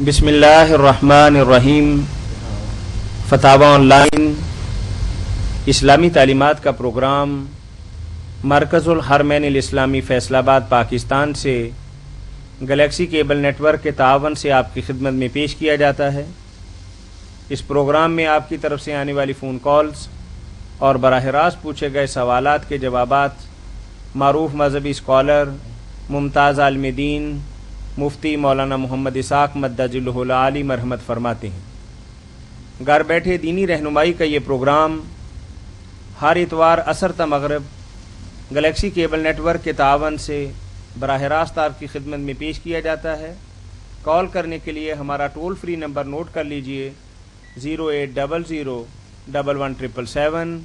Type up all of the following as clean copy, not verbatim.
बिस्मिल्लाहिर्रहमानिर्रहीम। फतावा ऑनलाइन इस्लामी तालीमात का प्रोग्राम मरकज़ुल हरमैन इस्लामी फैसलाबाद पाकिस्तान से गैलेक्सी केबल नेटवर्क के तावन से आपकी खिदमत में पेश किया जाता है। इस प्रोग्राम में आपकी तरफ से आने वाली फ़ोन कॉल्स और बराह रास्त पूछे गए सवालात के जवाबात मारूफ मजहबी स्कॉलर मुमताज़ आलिम दीन मुफ्ती मौलाना मोहम्मद इसाक मद्दजिल्लुहुल आली मरहमत फरमाते हैं। घर बैठे दीनी रहनुमाई का ये प्रोग्राम हर इतवार असर ता मगरिब गैलेक्सी केबल नेटवर्क के तावन से बराह रास्त आपकी खिदमत में पेश किया जाता है। कॉल करने के लिए हमारा टोल फ्री नंबर नोट कर लीजिए 0800 11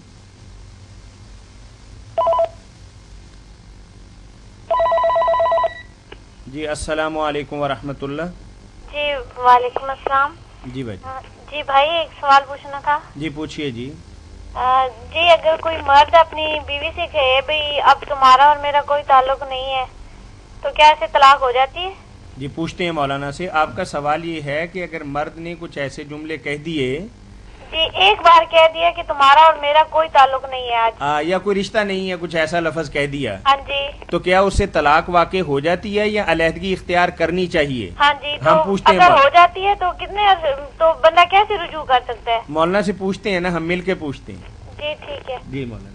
जी अस्सलामु अलैकुम वरहमतुल्लाह। जी वालेकुम अस्सलाम। जी भाई। जी भाई एक सवाल पूछना था। जी पूछिए जी। जी अगर कोई मर्द अपनी बीवी से कहे भाई अब तुम्हारा और मेरा कोई ताल्लुक नहीं है तो क्या ऐसे तलाक हो जाती है? जी पूछते हैं मौलाना से। आपका सवाल ये है कि अगर मर्द ने कुछ ऐसे जुमले कह दिए, जी एक बार कह दिया कि तुम्हारा और मेरा कोई ताल्लुक नहीं है आज, या कोई रिश्ता नहीं है, कुछ ऐसा लफ्ज कह दिया, हाँ जी, तो क्या उससे तलाक वाक़ई हो जाती है या अलहदगी इख्तियार करनी चाहिए? हाँ जी। हम तो पूछते हैं अगर हो जाती है तो कितने तो बंदा कैसे रुजू कर सकता है? मौलाना से पूछते हैं ना, हम मिल के पूछते हैं। जी ठीक है। जी मौलाना।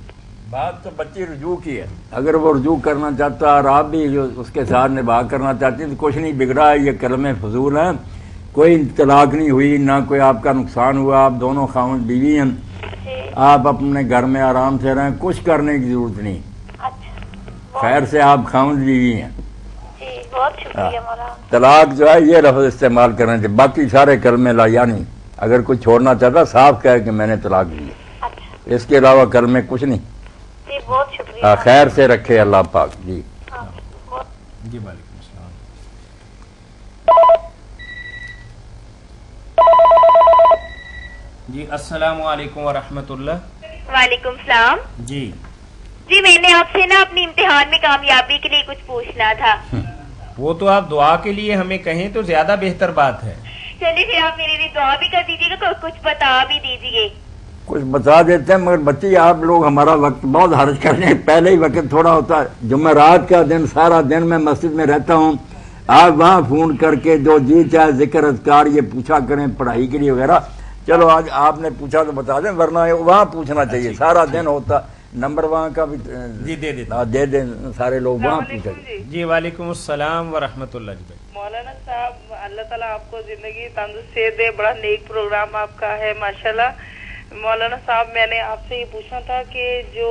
बात तो बच्ची रुजू की है। अगर वो रुजू करना चाहता और आप भी जो उसके साथ निभाह करना चाहती तो कुछ नहीं बिगड़ा है। ये कलमे फजूल है, कोई तलाक नहीं हुई, ना कोई आपका नुकसान हुआ। आप दोनों खामद बीवी हैं, आप अपने घर में आराम से रहें, कुछ करने की जरूरत नहीं। अच्छा खैर से आप खामद बीवी हैं। जी बहुत शुक्रिया मौलाना। तलाक जो है ये लफ्ज इस्तेमाल करना चाहिए, बाकी सारे कलमे लाया नहीं। अगर कोई छोड़ना चाहता साफ कहे कि मैंने तलाक दी, अच्छा इसके अलावा कलमे कुछ नहीं। जी बहुत शुक्रिया। खैर से रखे अल्लाह पाक। जी जी वालेकुम अस्सलाम। जी अस्सलामु अलैकुम वरहमतुल्लाह। वालेकुम सलाम। जी जी मैंने आपसे ना अपनी इम्तिहान में कामयाबी के लिए कुछ पूछना था। वो तो आप दुआ के लिए हमें कहें तो ज्यादा बेहतर बात है। चलिए फिर आप मेरे लिए दुआ भी कर दीजिएगा, कुछ बता भी दीजिए। कुछ बता देते हैं, मगर बच्ची आप लोग हमारा वक्त बहुत हर्ज कर रहे हैं। पहले ही वक्त थोड़ा होता है। जुमेरात का दिन सारा दिन मैं मस्जिद में रहता हूँ, आप वहाँ फोन करके जो जी चाहे जिक्र अज़कार ये पूछा करें पढ़ाई के लिए वगैरह। चलो आज आपने पूछा तो बता दें, वरना वहाँ पूछना चाहिए। सारा दिन होता नंबर वहाँ का भी जी दे देते दे दें, सारे लोग वहाँ पूछा। जी वालेकुम अस्सलाम वरहमतुल्लाह। जी भाई। मौलाना साहब अल्लाह ताला आपको जिंदगी तंदुरुस्त सेहत दे। बड़ा नेक प्रोग्राम आपका है माशाल्लाह। मौलाना साहब मैंने आपसे ये पूछना था कि जो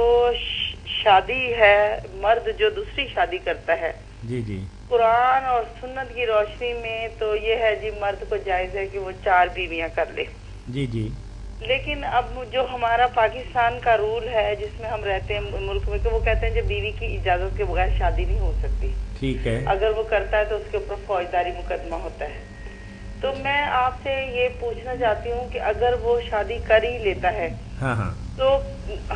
शादी है, मर्द जो दूसरी शादी करता है, जी जी, कुरान और सुन्नत की रोशनी में तो ये है जी मर्द को जायज है कि वो 4 बीवियां कर ले। जी जी, लेकिन अब जो हमारा पाकिस्तान का रूल है जिसमें हम रहते हैं मुल्क में, तो वो कहते हैं जब बीवी की इजाजत के बगैर शादी नहीं हो सकती। ठीक है। अगर वो करता है तो उसके ऊपर फौजदारी मुकदमा होता है। तो मैं आपसे ये पूछना चाहती हूँ कि अगर वो शादी कर ही लेता है, हाँ हाँ, तो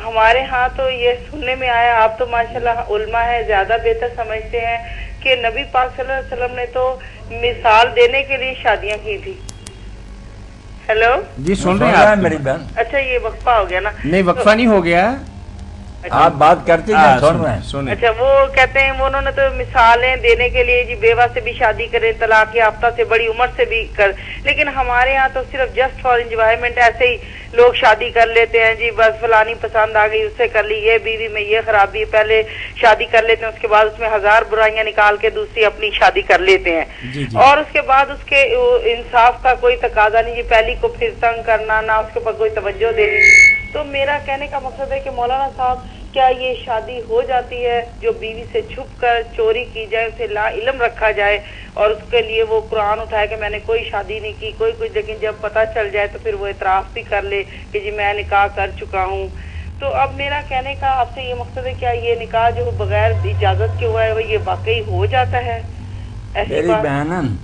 हमारे यहाँ तो ये सुनने में आया, आप तो माशाल्लाह उल्मा है, ज्यादा बेहतर समझते हैं कि नबी पाक सल्लल्लाहु अलैहि वसल्लम ने तो मिसाल देने के लिए शादियाँ की थी। हेलो जी सुन रहे हैं मेरी बहन। अच्छा ये वक्फा हो गया ना? नहीं वक्फा नहीं हो गया, आप बात करते हैं सुन रहे हैं। सुने। अच्छा वो कहते हैं वो उन्होंने तो मिसालें देने के लिए जी बेवा से भी शादी करें, तलाक याफ्ता से, बड़ी उम्र से भी कर। लेकिन हमारे यहाँ तो सिर्फ जस्ट फॉर एंजॉयमेंट ऐसे ही लोग शादी कर लेते हैं जी, बस फलानी पसंद आ गई उससे कर ली, ये बीवी में ये खराबी है, पहले शादी कर लेते हैं, उसके बाद उसमें 1000 बुराइयां निकाल के दूसरी अपनी शादी कर लेते हैं। जी जी। और उसके बाद उसके इंसाफ का कोई तकाजा नहीं जी, पहली को फिर तंग करना, ना उसके ऊपर कोई तवज्जो देनी। तो मेरा कहने का मकसद है कि मौलाना साहब क्या ये शादी हो जाती है जो बीवी से छुप कर चोरी की जाए, उसे ला इल्म रखा जाए और उसके लिए वो कुरान उठाए कि मैंने कोई शादी नहीं की, कोई कुछ, लेकिन जब पता चल जाए तो फिर वो इतराफ भी कर ले कि जी मैं निकाह कर चुका हूँ। तो अब मेरा कहने का आपसे ये मकसद है क्या ये निकाह जो बगैर इजाजत के हुआ है वो ये वाकई हो जाता है? ऐसी मेरी बात बहन,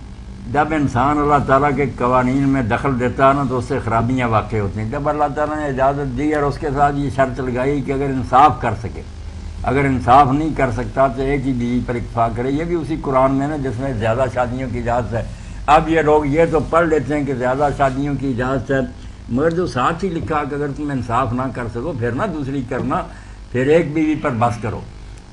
जब इंसान अल्लाह ताला के कवानीन में दखल देता है ना तो उससे खराबियाँ वाक़ होती हैं। जब अल्लाह ताला ने इजाज़त दी और उसके साथ ये शर्त लगाई कि अगर इंसाफ कर सके, अगर इंसाफ नहीं कर सकता तो एक ही बीवी पर इक्तफा करे। ये भी उसी कुरान में ना जिसमें ज़्यादा शादियों की इजाज़त है। اب یہ لوگ یہ تو پڑھ لیتے ہیں کہ زیادہ شادیوں کی اجازت ہے، مگر جو ساتھ ہی لکھا کہ اگر تم انصاف نہ کر سکو پھر نہ دوسری کرنا، پھر ایک بیوی پر بس کرو،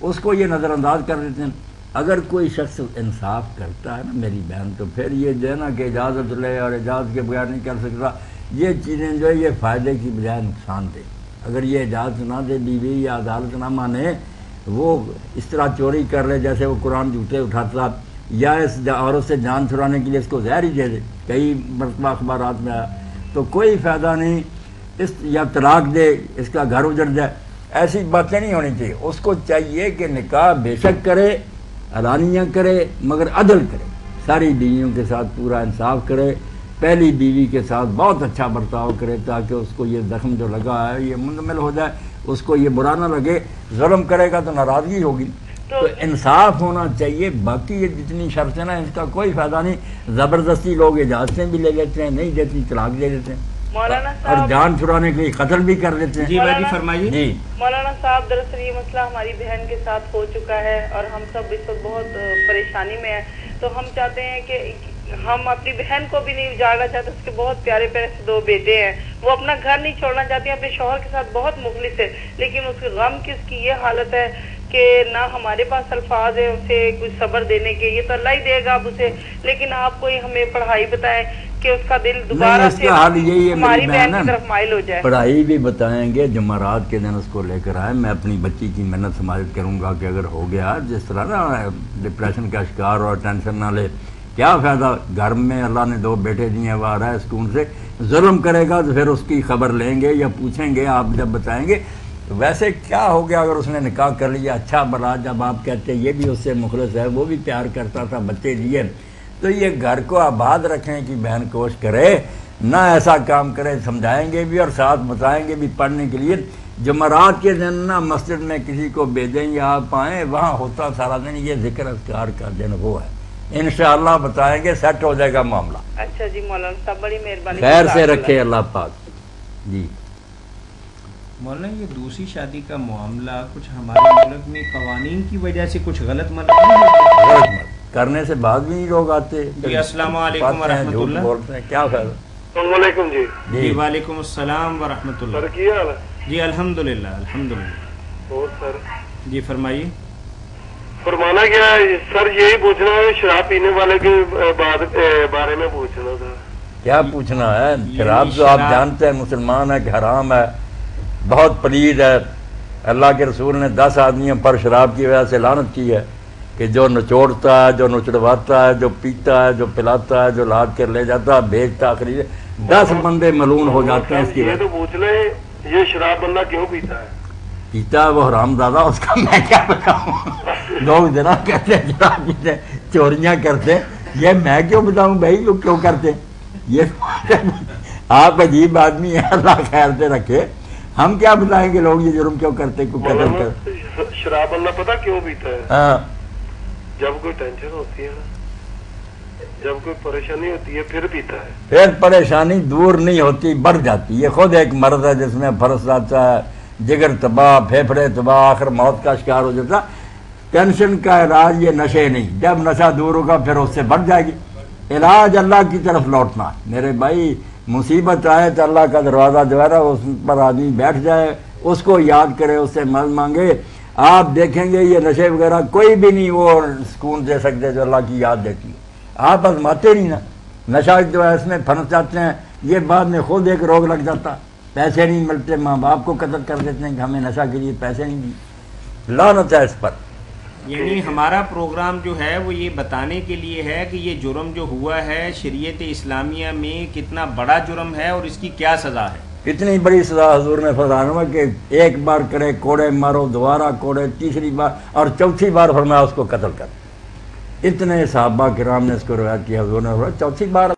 اس کو یہ نظر انداز کر دیتے ہیں۔ اگر کوئی شخص انصاف کرتا ہے نا میری بہن، تو پھر یہ جو ہے نا کہ اجازت لے اور اجازت کے بغیر نہیں کر سکتا، یہ چیزیں جو ہے یہ فائدے کی بجائے نقصان دے۔ اگر یہ اجازت نہ دے بیوی یا عدالت نہ مانے، وہ اس طرح چوری کر لے جیسے وہ قرآن جھوٹے اٹھاتا، یا اس عورت سے جان چھڑانے کے لیے اس کو زہر ہی دے دے، کئی مرتبہ اخبارات میں آیا، تو کوئی فائدہ نہیں، اس یا طلاق دے، اس کا گھر اجڑ جائے، ایسی باتیں نہیں ہونی چاہیے۔ اس کو چاہیے کہ نکاح بے شک کرے، علانیہ کرے، مگر عدل کرے، ساری بیویوں کے ساتھ پورا انصاف کرے، پہلی بیوی کے ساتھ بہت اچھا برتاؤ کرے تاکہ اس کو یہ زخم جو لگا ہے یہ منتقل ہو جائے، اس کو یہ برا نہ لگے۔ ظلم کرے گا تو ناراضگی ہوگی، تو انصاف ہونا چاہیے۔ باقی یہ جتنی شرطیں نا اس کا کوئی فائدہ نہیں، زبردستی لوگ اجازتیں بھی لے لیتے ہیں، نہیں دیتی طلاق دے دیتے ہیں، مولانا اور صاحب جان چھڑانے کے لیے قتل بھی کر دیتے ہیں۔ جی بھائی فرمائیے۔ جی مولانا صاحب دراصل یہ مسئلہ ہماری بہن کے ساتھ ہو چکا ہے اور ہم سب اس وقت بہت پریشانی میں ہیں، تو ہم چاہتے ہیں کہ ہم اپنی بہن کو بھی نہیں اجاڑنا چاہتے، اس کے بہت پیارے پیارے سے 2 بیٹے ہیں، وہ اپنا گھر نہیں چھوڑنا چاہتی ہیں، اپنے شوہر کے ساتھ بہت مخلص ہے، لیکن اس کے غم کی اس کی یہ حالت ہے کہ نہ ہمارے پاس الفاظ ہیں اسے کچھ صبر دینے کے، یہ تو اللہ ہی دے گا اب اسے، لیکن آپ کوئی ہمیں پڑھائی بتائیں کہ اس کا دل دوبارہ سے ہماری بہن کی طرف مائل ہو جائے۔ پڑھائی بھی بتائیں گے، جمعرات کے دن اس کو لے کر آئے، میں اپنی بچی کی محنت سماجت کروں گا کہ اگر ہو گیا جس طرح نا ڈپریشن کا شکار اور ٹینشن نہ لے، کیا فائدہ، گھر میں اللہ نے 2 بیٹے دیے، وہ آ رہا ہے سکون سے، ظلم کرے گا تو پھر اس کی خبر لیں گے یا پوچھیں گے، آپ جب بتائیں گے۔ ویسے کیا ہو گیا اگر اس نے نکاح کر لیا، اچھا بلا، جب آپ کہتے ہیں یہ بھی اس سے مخلص ہے، وہ بھی پیار کرتا تھا، بچے دیے، تو یہ گھر کو آباد رکھنے کی بہن کوشش کرے، نہ ایسا کام کرے، سمجھائیں گے بھی اور ساتھ بتائیں گے بھی پڑھنے کے لیے۔ جمعرات کے دن نہ مسجد میں کسی کو بھیجیں یا آپ آئیں، وہاں ہوتا سارا دن یہ ذکر اذکار کا دن وہ ہے، انشاءاللہ بتائیں گے، سیٹ ہو جائے گا معاملہ۔ اچھا جی مولانا صاحب بڑی مہربانی، خیر سے رکھے اللہ پاک۔ جی مولانا یہ دوسری شادی کا معاملہ کچھ ہمارے ملک میں قوانین کی وجہ سے کچھ غلط غلط مت کرنے سے بعد بھی نہیں لوگ آتے۔ جی السلام علیکم ورحمۃ اللہ۔ بولتے ہیں کیا فائدہ۔ السلام علیکم جی۔ جی وعلیکم السلام ورحمۃ اللہ۔ سر کیا حال ہے؟ جی الحمدللہ الحمدللہ۔ اور سر جی فرمائیے۔ فرمانا کیا ہے سر؟ یہی پوچھنا ہے، شراب پینے والے کے بارے میں پوچھنا تھا۔ کیا پوچھنا ہے؟ شراب تو آپ جانتے ہیں مسلمان ہے کہ حرام ہے، بہت پلید ہے۔ اللہ کے رسول نے 10 آدمیوں پر شراب کی وجہ سے لعنت کی ہے کہ جو نچوڑتا ہے، جو نچڑواتا ہے، جو پیتا ہے، جو پلاتا ہے، جو لاد کر لے جاتا ہے، بیچتا خرید، 10 بندے ملعون ہو جاتے ہیں اس کی وجہ سے۔ یہ تو پوچھ لیں یہ شراب بندہ کیوں پیتا ہے؟ پیتا ہے وہ حرام زادہ، اس کا میں کیا بتاؤں۔ لوگ جنا کہتے ہیں شراب پیتے ہیں، چوریاں کرتے ہیں، یہ میں کیوں بتاؤں بھائی لوگ کیوں کرتے ہیں؟ یہ آپ عجیب آدمی ہیں، اللہ خیر سے رکھے، ہم کیا بتائیں گے لوگ یہ جرم کیوں کرتے، کوئی قتل کر۔ شراب بندہ پتا کیوں پیتا ہے؟ ہاں جب کوئی ٹینشن ہوتی ہے نا، جب کوئی پریشانی ہوتی ہے پھر پیتا ہے۔ پھر پریشانی دور نہیں ہوتی، بڑھ جاتی۔ یہ خود ایک مرض ہے جس میں فرض آتا ہے، جگر تباہ، پھیپھڑے تباہ، آخر موت کا شکار ہو جاتا۔ ٹینشن کا علاج یہ نشے نہیں، جب نشہ دور ہوگا پھر اس سے بڑھ جائے گی۔ علاج اللہ کی طرف لوٹنا۔ میرے بھائی مصیبت آئے تو اللہ کا دروازہ جو ہے نا اس پر آدمی بیٹھ جائے، اس کو یاد کرے، اس سے مدد مانگے، آپ دیکھیں گے یہ نشے وغیرہ کوئی بھی نہیں وہ سکون دے سکتے جو اللہ کی یاد دیتی ہے۔ آپ آزماتے نہیں نا، نشہ جو ہے اس میں پھنس جاتے ہیں، یہ بعد میں خود ایک روگ لگ جاتا، پیسے نہیں ملتے، ماں باپ کو قتل کر دیتے ہیں کہ ہمیں نشہ کے لیے پیسے نہیں دیے، لعنت ہے اس پر۔ یعنی ہمارا پروگرام جو ہے وہ یہ بتانے کے لیے ہے کہ یہ جرم جو ہوا ہے شریعت اسلامیہ میں کتنا بڑا جرم ہے اور اس کی کیا سزا ہے۔ اتنی بڑی سزا حضور نے فرمایا کہ ایک بار کرے کوڑے مارو، دوبارہ کوڑے، تیسری بار اور چوتھی بار فرمایا اس کو قتل کر۔ اتنے صحابہ کرام نے اس کو روایت کیا، حضور نے فرمایا چوتھی بار